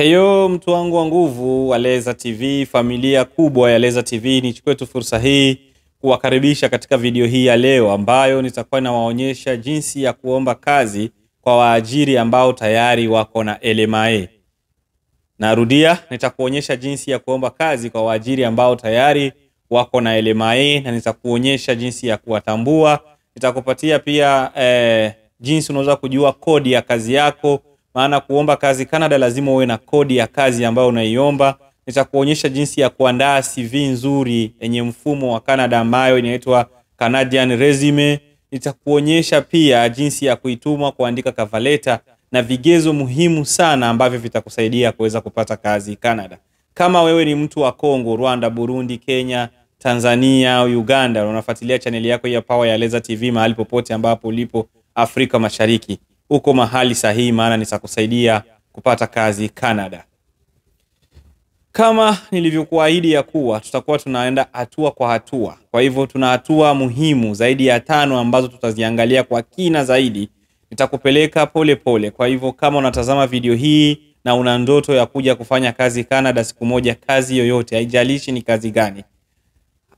Heyo mtu wangu wa nguvu wa Leza TV, familia kubwa ya Leza TV, nichukue tu fursa hii kuwakaribisha katika video hii ya leo ambayo nitakuwa nawaonyesha jinsi ya kuomba kazi kwa waajiri ambao tayari wako na LMA. Narudia, nitakuonyesha jinsi ya kuomba kazi kwa waajiri ambao tayari wako na LMA na nitakuonyesha jinsi ya kuwatambua. Nitakupatia pia jinsi unaweza kujua kodi ya kazi yako. Maana kuomba kazi Canada lazima uwe na kodi ya kazi ambayo unaiomba. Nitakuonyesha jinsi ya kuandaa CV nzuri yenye mfumo wa Canada ambayo inaitwa Canadian Resume. Nitakuonyesha pia jinsi ya kuituma kuandika cover letter na vigezo muhimu sana ambavyo vitakusaidia kuweza kupata kazi Canada. Kama wewe ni mtu wa Kongo, Rwanda, Burundi, Kenya, Tanzania au Uganda, unafuatilia channel yako ya Power ya Leza TV mahali popote ambapo ulipo Afrika Mashariki, uko mahali sahihi, maana nitakusaidia kupata kazi Canada. Kama nilivyokuahidi ya kuwa tutakuwa tunaenda hatua kwa hatua. Kwa hivyo tuna hatua muhimu zaidi ya 5 ambazo tutaziangalia kwa kina zaidi. Nitakupeleka pole pole. Kwa hivyo kama unatazama video hii na una ndoto ya kuja kufanya kazi Canada siku moja, kazi yoyote, haijalishi ni kazi gani,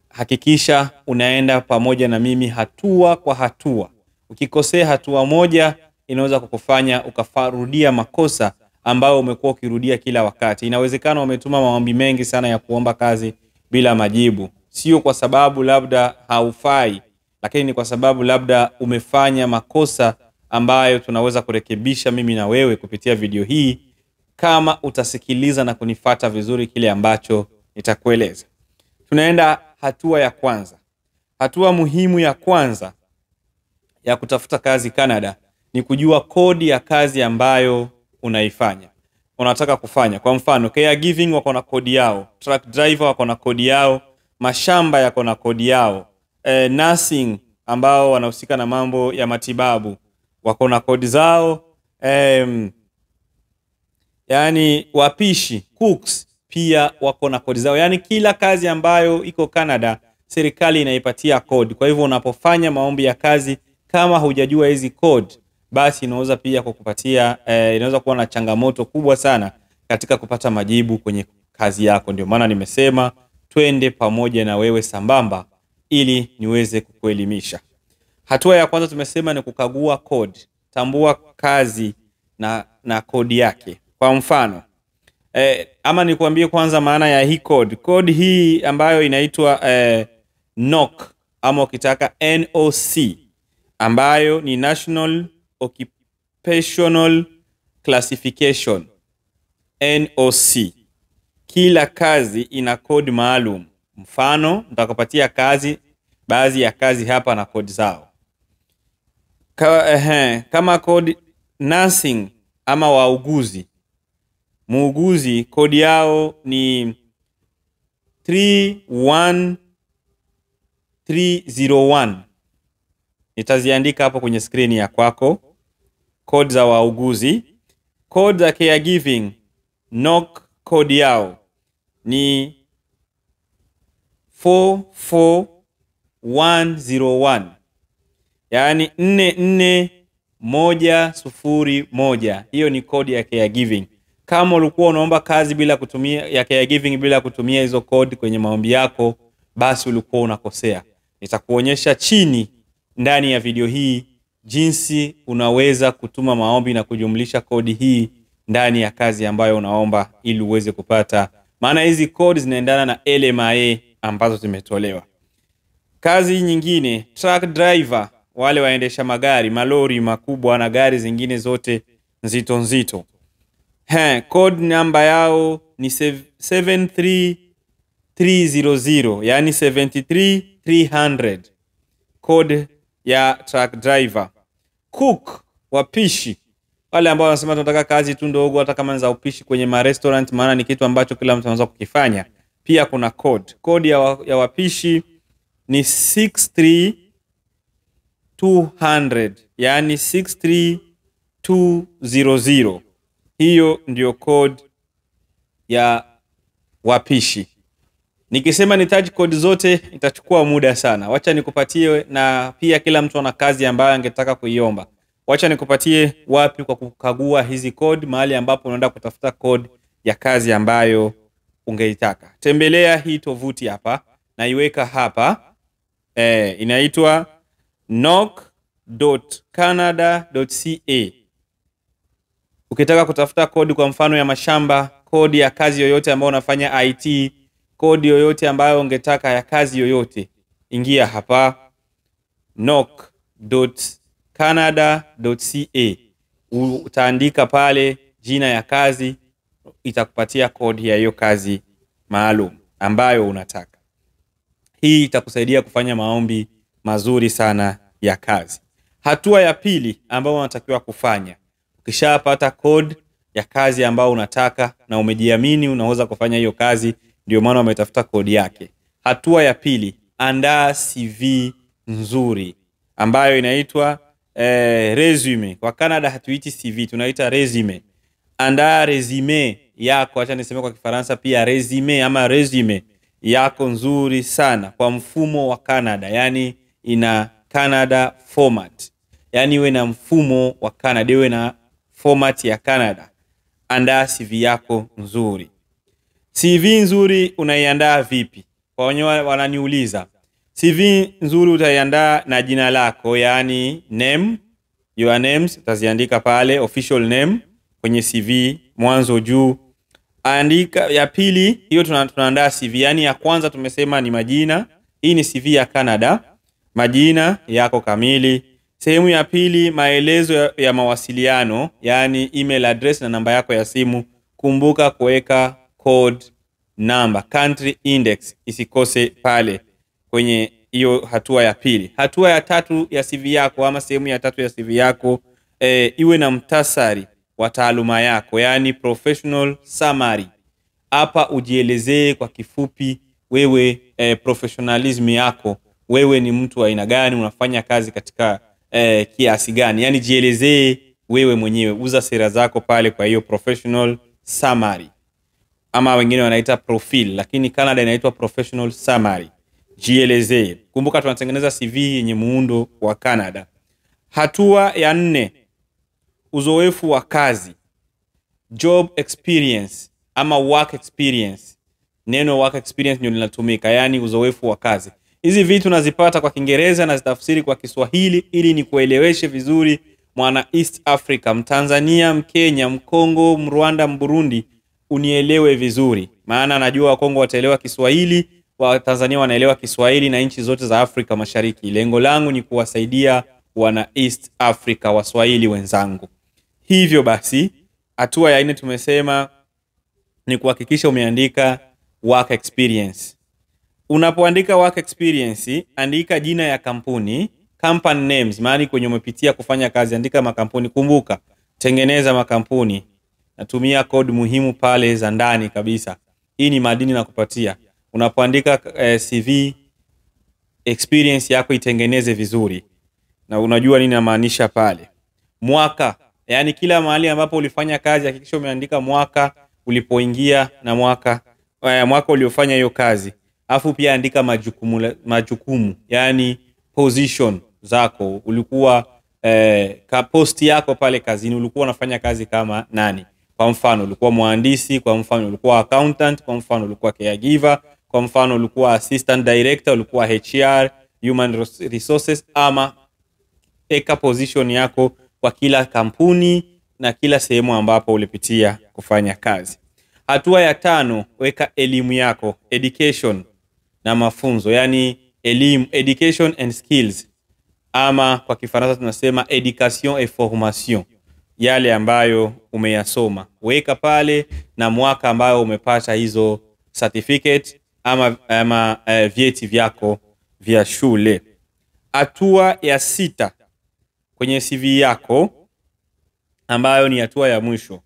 hakikisha unaenda pamoja na mimi hatua kwa hatua. Ukikosea hatua moja inaweza kukufanya ukafarudia makosa ambayo umekuwa ukirudia kila wakati. Inawezekana umetuma maombi mengi sana ya kuomba kazi bila majibu. Sio kwa sababu labda haufai, lakini ni kwa sababu labda umefanya makosa ambayo tunaweza kurekebisha mimi na wewe kupitia video hii kama utasikiliza na kunifuata vizuri kile ambacho nitakueleza. Tunaenda hatua ya kwanza. Hatua muhimu ya kwanza ya kutafuta kazi Canada ni kujua kodi ya kazi ambayo unaifanya. Unataka kufanya. Kwa mfano, caregiving wako na kodi yao, truck driver wako na kodi yao, mashamba yako na kodi yao, nursing ambao wanahusika na mambo ya matibabu wako na kodi zao, yani wapishi, cooks pia wako na kodi zao. Yani kila kazi ambayo iko Canada serikali inaipatia kodi. Kwa hivyo unapofanya maombi ya kazi kama hujajua hizi code, basi inaweza pia kukupatia inaweza kuwa na changamoto kubwa sana katika kupata majibu kwenye kazi yako. Ndio maana nimesema twende pamoja na wewe sambamba ili niweze kukuelimisha. Hatua ya kwanza tumesema ni kukagua code. Tambua kazi na kodi yake. Kwa mfano, ama nikuambie kwanza maana ya hii code. Code hii ambayo inaitwa NOC ama ukitaka NOC, ambayo ni National Occupational Classification, NOC. Kila kazi ina code maalum. Mfano, nitakupatia kazi, baadhi ya kazi hapa na code zao. Kama code nursing ama wauguzi. Muuguzi code yao ni 31301. Nitaziandika hapo kwenye screen ya kwako. Code za wauguzi. Code za caregiving, NOC code yao ni 44101. Yani 44101. Hiyo ni code ya caregiving. Kama ulikuwa unaomba kazi bila kutumia ya caregiving bila kutumia hizo code kwenye maombi yako, basi ulikuwa unakosea. Nitakuonyesha chini ndani ya video hii jinsi unaweza kutuma maombi na kujumlisha kodi hii ndani ya kazi ambayo unaomba ili uweze kupata. Maana hizi kodi zinaendana na LMA ambazo zimetolewa. Kazi nyingine, truck driver, wale waendesha magari, malori makubwa na gari zingine zote nzito nzito. Code namba yao ni 73300, yani 73300. Code ya truck driver. Cook, wapishi, wale ambao wanasema tunataka kazi tu ndogo hata kama ni za upishi kwenye ma restaurant, maana ni kitu ambacho kila mtu anaweza kukifanya. Pia kuna code. Code ya wapishi ni 63200, yani 63200. Hiyo ndio code ya wapishi. Nikisema nitaji code zote itachukua muda sana. Wacha nikupatie, na pia kila mtu ana kazi ambayo angetaka kuiomba. Wacha nikupatie wapi kwa kukagua hizi code, mahali ambapo unaenda kutafuta code ya kazi ambayo ungeitaka. Tembelea hii tovuti hapa, na iweka hapa. Inaitwa knock.canada.ca. Ukitaka kutafuta kodi kwa mfano ya mashamba, kodi ya kazi yoyote ambayo unafanya IT, kodi yoyote ambayo ungetaka ya kazi yoyote, ingia hapa knock.canada.ca. Utaandika pale jina ya kazi, itakupatia kodi ya hiyo kazi maalum ambayo unataka. Hii itakusaidia kufanya maombi mazuri sana ya kazi. Hatua ya pili ambayo unatakiwa kufanya, ukishapata code ya kazi ambayo unataka na umejiamini unaweza kufanya hiyo kazi, ndio maana umetafuta kodi yake. Hatua ya pili, andaa CV nzuri ambayo inaitwa resume. Kwa Canada hatuiti CV, tunaita resume. Andaa resume yako, acha niseme kwa Kifaransa pia resume ama resume yako nzuri sana kwa mfumo wa Canada, yani ina Canada format. Yani iwe na mfumo wa Canada, iwe na format ya Canada. Andaa CV yako nzuri. CV nzuri unaiandaa vipi? Kwa wenye wananiuliza. CV nzuri utaiandaa na jina lako, yani name, your names utaziandika pale, official name kwenye CV mwanzo juu. Andika ya pili, hiyo tunaandaa CV. Yani ya kwanza tumesema ni majina. Hii ni CV ya Canada. Majina yako kamili. Sehemu ya pili, maelezo ya mawasiliano, yani email address na namba yako ya simu. Kumbuka kuweka code number, country index isikose pale kwenye hiyo hatua ya pili. Hatua ya tatu ya CV yako ama sehemu ya tatu ya CV yako, iwe na mtasari wa taaluma yako, yani professional summary. Hapa ujielezee kwa kifupi wewe, professionalism yako, wewe ni mtu wa aina gani, unafanya kazi katika kiasi gani, yani jielezee wewe mwenyewe, uza sera zako pale kwa hiyo professional summary, ama wengine wanaita profile, lakini Canada inaitwa professional summary. Jielezee. Kumbuka tunatengeneza CV yenye muundo wa Canada. Hatua ya 4, uzoefu wa kazi, job experience ama work experience. Neno work experience ndio linatumika, yani uzoefu wa kazi. Hizi vitu nazipata kwa Kiingereza na zitafsiri kwa Kiswahili ili nikueleweshe vizuri mwana East Africa, Mtanzania, Mkenya, Mkongo, Mrwanda, Mburundi, unielewe vizuri. Maana najua Wakongo wataelewa Kiswahili, wa Tanzania wanaelewa Kiswahili na nchi zote za Afrika Mashariki. Lengo langu ni kuwasaidia wana East Africa Waswahili wenzangu. Hivyo basi, hatua ya 4 tumesema ni kuhakikisha umeandika work experience. Unapoandika work experience, andika jina ya kampuni, company names, maana kwenye umepitia kufanya kazi, andika makampuni. Kumbuka, tengeneza makampuni. Natumia code muhimu pale za ndani kabisa. Hii ni madini na kupatia. Unapoandika CV experience yako itengeneze vizuri. Na unajua nini namaanisha pale. Mwaka, yani kila mahali ambapo ulifanya kazi hakikisha umeandika mwaka ulipoingia na mwaka uliofanya hiyo kazi. Afu pia andika majukumu, yani position zako. Ulikuwa post yako pale kazini, ulikuwa unafanya kazi kama nani? Kwa mfano ulikuwa mhandisi, kwa mfano ulikuwa accountant, kwa mfano ulikuwa caregiver, kwa mfano ulikuwa assistant director, ulikuwa HR, human resources, ama eka position yako kwa kila kampuni na kila sehemu ambapo ulipitia kufanya kazi. Hatua ya 5, weka elimu yako, education na mafunzo, yani elimu, education and skills, ama kwa Kifaransa tunasema education et formation, yale ambayo umeyasoma. Weka pale na mwaka ambayo umepata hizo certificate ama vyeti vyako vya shule. Hatua ya 6 kwenye CV yako, ambayo ni hatua ya mwisho,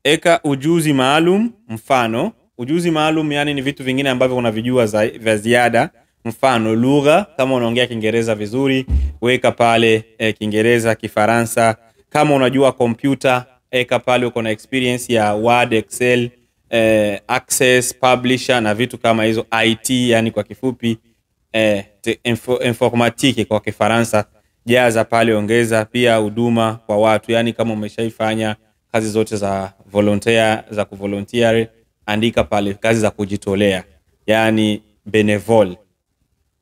eka ujuzi maalum. Mfano, ujuzi maalum yani ni vitu vingine ambavyo unavijua vya ziada. Mfano, lugha, kama unaongea Kiingereza vizuri, weka pale Kiingereza, Kifaransa. Kama unajua kompyuta, eka pale uko na experience ya Word, Excel, Access, Publisher na vitu kama hizo. IT yani kwa kifupi informatique kwa Kifaransa, jaza pale, ongeza pia huduma kwa watu, yani kama umeshaifanya kazi zote za za kuvolunteer, andika pale kazi za kujitolea, yani benevol,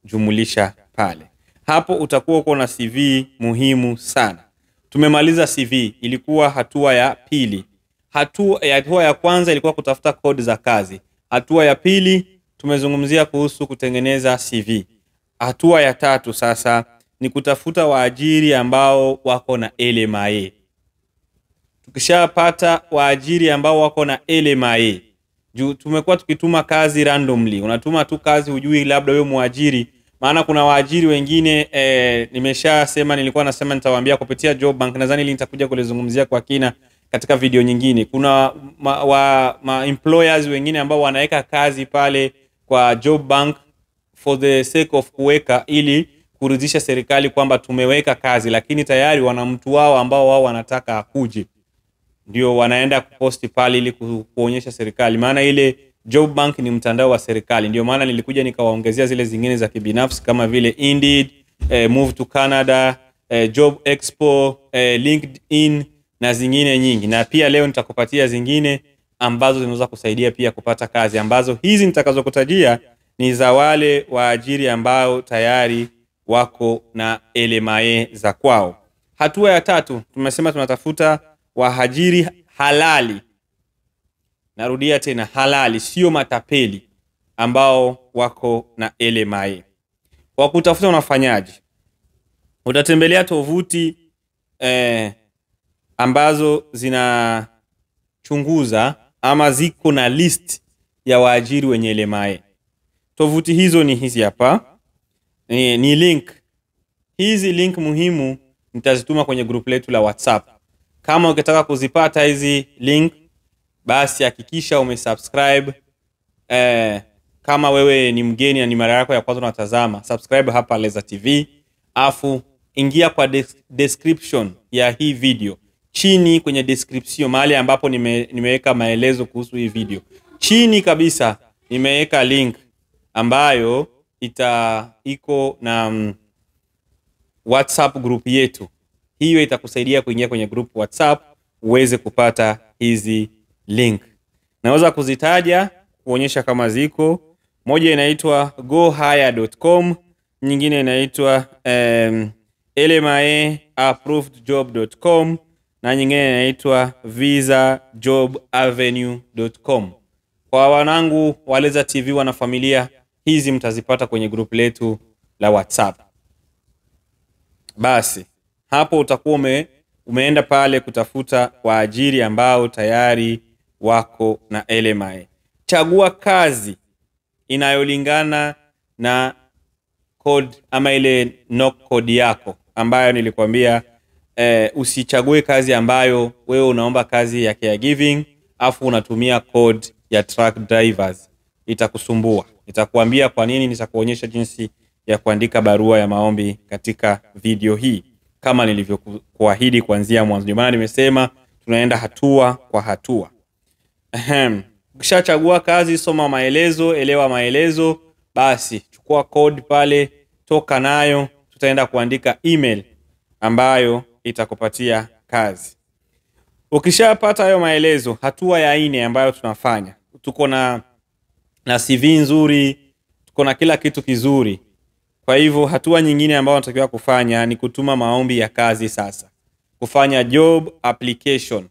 jumulisha pale. Hapo utakuwa uko na CV muhimu sana. Tumemaliza CV, ilikuwa hatua ya pili. Hatua ya kwanza ilikuwa kutafuta kodi za kazi. Hatua ya pili tumezungumzia kuhusu kutengeneza CV. Hatua ya tatu sasa ni kutafuta waajiri ambao wako na LMIA. Tukishapata waajiri ambao wako na LMIA, tumekuwa tukituma kazi randomly. Unatuma tu kazi, hujui labda wewe muajiri. Maana kuna waajiri wengine nilikuwa nasema nitawaambia kupitia Job Bank, nadhani nitakuja kulizungumzia kwa kina katika video nyingine. Kuna employers wengine ambao wanaweka kazi pale kwa Job Bank for the sake of kuweka, ili kuridhisha serikali kwamba tumeweka kazi, lakini tayari wana mtu wao ambao wao wanataka akuje. Ndio wanaenda kuposti pale ili kuonyesha serikali. Maana ile Job Bank ni mtandao wa serikali. Ndio maana nilikuja nikawaongezea zile zingine za kibinafsi kama vile Indeed, Move to Canada, Job Expo, LinkedIn na zingine nyingi. Na pia leo nitakupatia zingine ambazo zinaweza kusaidia pia kupata kazi, ambazo hizi nitakazokutajia ni za wale waajiri ambao tayari wako na LMIA za kwao. Hatua ya tatu tumesema tunatafuta waajiri halali. Narudia tena, halali, sio matapeli, ambao wako na LMIA. Kwa kutafuta unafanyaje? Utatembelea tovuti ambazo zinachunguza ama ziko na list ya waajiri wenye LMIA. Tovuti hizo ni hizi hapa. Ni link. Hizi link muhimu nitazituma kwenye group letu la WhatsApp. Kama ukitaka kuzipata hizi link, basi hakikisha umesubscribe. Kama wewe ni mgeni na ni mara yako ya kwanza unatazama, subscribe hapa Leza TV. Afu ingia kwa description ya hii video. Chini kwenye description, mahali ambapo nimeweka maelezo kuhusu hii video, chini kabisa nimeweka link ambayo iko na WhatsApp group yetu. Hiyo itakusaidia kuingia kwenye group WhatsApp uweze kupata hizi link. Naweza kuzitaja kuonyesha kama ziko. Moja inaitwa gohire.com, nyingine inaitwa lmiaapprovedjob.com na nyingine inaitwa visajobavenue.com. Kwa wanangu wa Leza TV wana familia, hizi mtazipata kwenye group letu la WhatsApp. Basi hapo utakuwa umeenda pale kutafuta waajiri ambao tayari wako na LMIA. Chagua kazi inayolingana na code ama ile knock code yako ambayo nilikwambia. Usichague kazi ambayo wewe unaomba kazi ya caregiving afu unatumia code ya truck drivers. Itakusumbua. Nitakuambia kwa nini, nitakuonyesha jinsi ya kuandika barua ya maombi katika video hii kama nilivyokuahidi kuanzia mwanzo. Ndio maana nimesema tunaenda hatua kwa hatua. Ukishachagua kazi, soma maelezo, elewa maelezo, basi chukua code pale, toka nayo, tutaenda kuandika email ambayo itakupatia kazi. Ukishapata hayo maelezo, hatua ya 4 ambayo tunafanya, tuko na CV nzuri, tuko na kila kitu kizuri. Kwa hivyo hatua nyingine ambayo tunatakiwa kufanya ni kutuma maombi ya kazi sasa. Kufanya job application.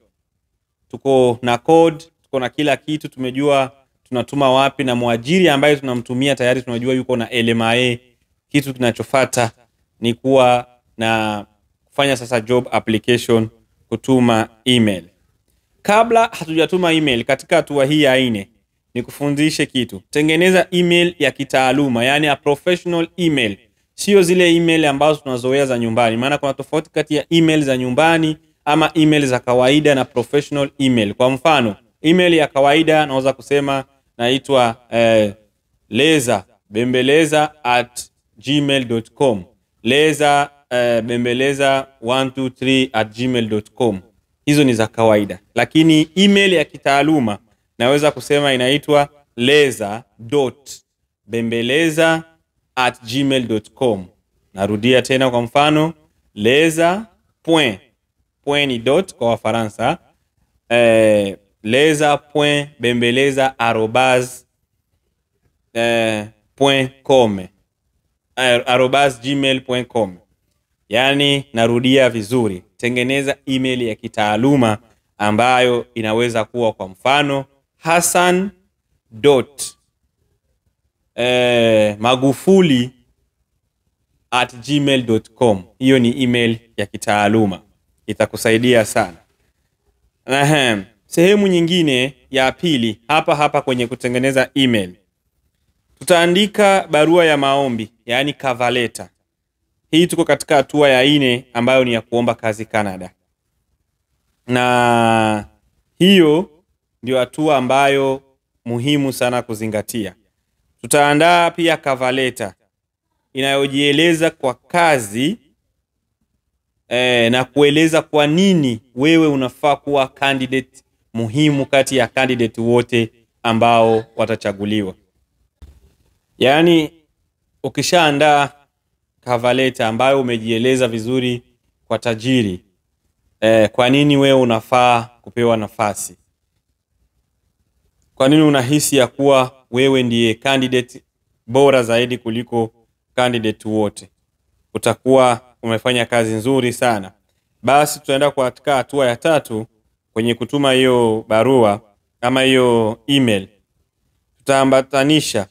Tuko na code, tuko na kila kitu, tumejua tunatuma wapi, na muajiri ambaye tunamtumia tayari tunajua yuko na LMIA. Kitu kinachofuata ni kuwa na kufanya sasa job application, kutuma email. Kabla hatujatuma email, katika hatua hii ya 4 ni kufundishe kitu. Tengeneza email ya kitaaluma, yani a professional email. Sio zile email ambazo tunazoea za nyumbani. Maana kuna tofauti kati ya email za nyumbani ama email za kawaida na professional email. Kwa mfano, email ya kawaida naweza kusema naitwa leza@gmail.com. leza@bembeleza123@gmail.com. Hizo ni za kawaida. Lakini email ya kitaaluma naweza kusema inaitwa leza.bembeleza@gmail.com. Narudia tena, kwa mfano leza point ni dot kwa Wafaransa, leza.bembeleza@gmail.com. @gmail.com. Yani narudia vizuri, tengeneza email ya kitaaluma ambayo inaweza kuwa kwa mfano Hassan.magufuli@gmail.com. Hiyo ni email ya kitaaluma, itakusaidia sana. Sehemu nyingine ya pili hapa kwenye kutengeneza email, tutaandika barua ya maombi, yani cover letter. Hii tuko katika hatua ya 4 ambayo ni ya kuomba kazi Canada. Na hiyo ndio hatua ambayo muhimu sana kuzingatia. Tutaandaa pia cover letter inayojieleza kwa kazi na kueleza kwa nini wewe unafaa kuwa candidate muhimu kati ya candidate wote ambao watachaguliwa. Yaani ukishaandaa cover letter ambayo umejieleza vizuri kwa tajiri, kwa nini wewe unafaa kupewa nafasi? Kwa nini unahisi ya kuwa wewe ndiye candidate bora zaidi kuliko candidate wote? Utakuwa umefanya kazi nzuri sana. Basi tutaenda katika hatua ya 3 kwenye kutuma hiyo barua ama hiyo email. Tutaambatanisha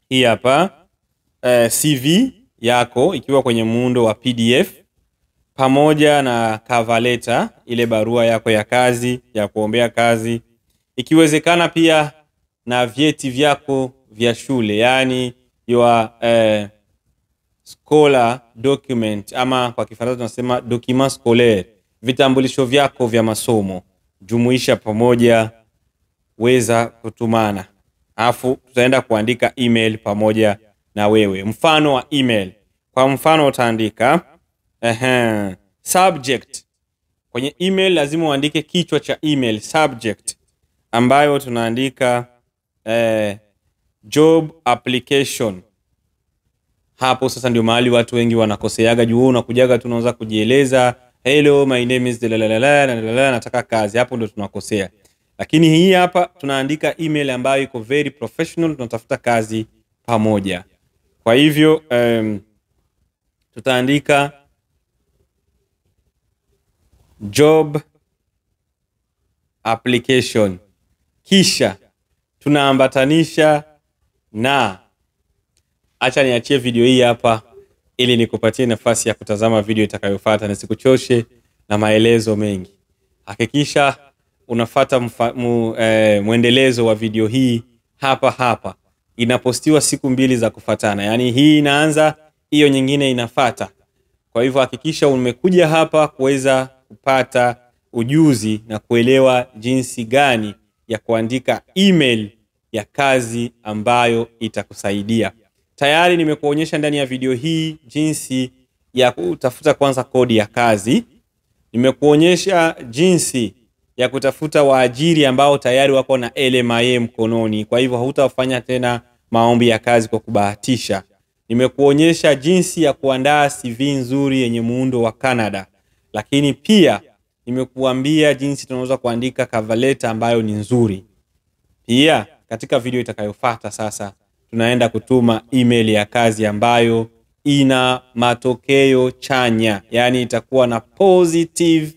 hii hapa CV yako ikiwa kwenye muundo wa PDF pamoja na cover letter, ile barua yako ya kazi ya kuombea kazi, ikiwezekana pia na vyeti vyako vya shule, yani your scholar document, ama kwa Kifaransa tunasema document scolaire, vitambulisho vyako vya masomo, jumuisha pamoja, weza kutumana. Alafu tutaenda kuandika email pamoja na wewe. Mfano wa email, kwa mfano utaandika subject. Kwenye email lazima uandike kichwa cha email, subject, ambayo tunaandika job application. Hapo sasa ndio mahali watu wengi wanakoseaga, juu unakujaga tunaanza kujieleza, hello my name is nataka kazi. Hapo ndio tunakosea. Lakini hii hapa tunaandika email ambayo iko very professional, tunatafuta kazi pamoja. Kwa hivyo tutaandika job application, kisha tunaambatanisha na, acha niachie video hii hapa ili nikupatie nafasi ya kutazama video itakayofuata, nisikuchoshe na maelezo mengi. Hakikisha unafuata muendelezo wa video hii hapa. Inapostiwa siku 2 za kufuatana, yani hii inaanza, hiyo nyingine inafuata. Kwa hivyo hakikisha umekuja hapa kuweza kupata ujuzi na kuelewa jinsi gani ya kuandika email ya kazi ambayo itakusaidia. Tayari nimekuonyesha ndani ya video hii jinsi ya kutafuta kwanza kodi ya kazi. Nimekuonyesha jinsi ya kutafuta waajiri ambao tayari wako na LMIA mkononi, kwa hivyo hautafanya tena maombi ya kazi kwa kubahatisha. Nimekuonyesha jinsi ya kuandaa CV nzuri yenye muundo wa Canada, lakini pia nimekuambia jinsi tunaweza kuandika cover letter ambayo ni nzuri. Pia katika video itakayofuata sasa tunaenda kutuma email ya kazi ambayo ina matokeo chanya, yani itakuwa na positive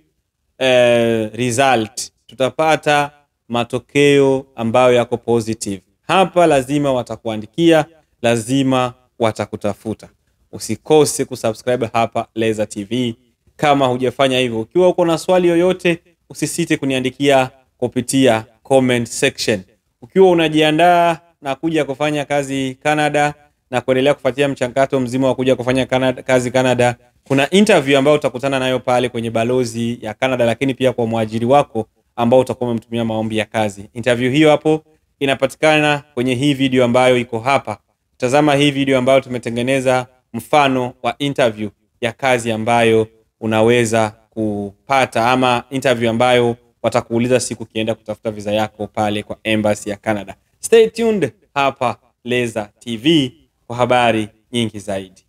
result. Tutapata matokeo ambayo yako positive. Hapa lazima watakuandikia, lazima watakutafuta. Usikose kusubscribe hapa Leza TV kama hujafanya hivyo. Ukiwa uko na swali yoyote, usisite kuniandikia kupitia comment section. Ukiwa unajiandaa na kuja kufanya kazi Canada na kuendelea kufuatia mchakato mzima wa kuja kufanya kazi Canada, kuna interview ambayo utakutana nayo pale kwenye balozi ya Canada, lakini pia kwa mwajiri wako ambao utakuwa umemtumia maombi ya kazi. Interview hiyo hapo inapatikana kwenye hii video ambayo iko hapa. Tazama hii video ambayo tumetengeneza mfano wa interview ya kazi ambayo unaweza kupata, ama interview ambayo watakuuliza siku kienda kutafuta visa yako pale kwa embassy ya Canada. Stay tuned hapa Leza TV kwa habari nyingi zaidi.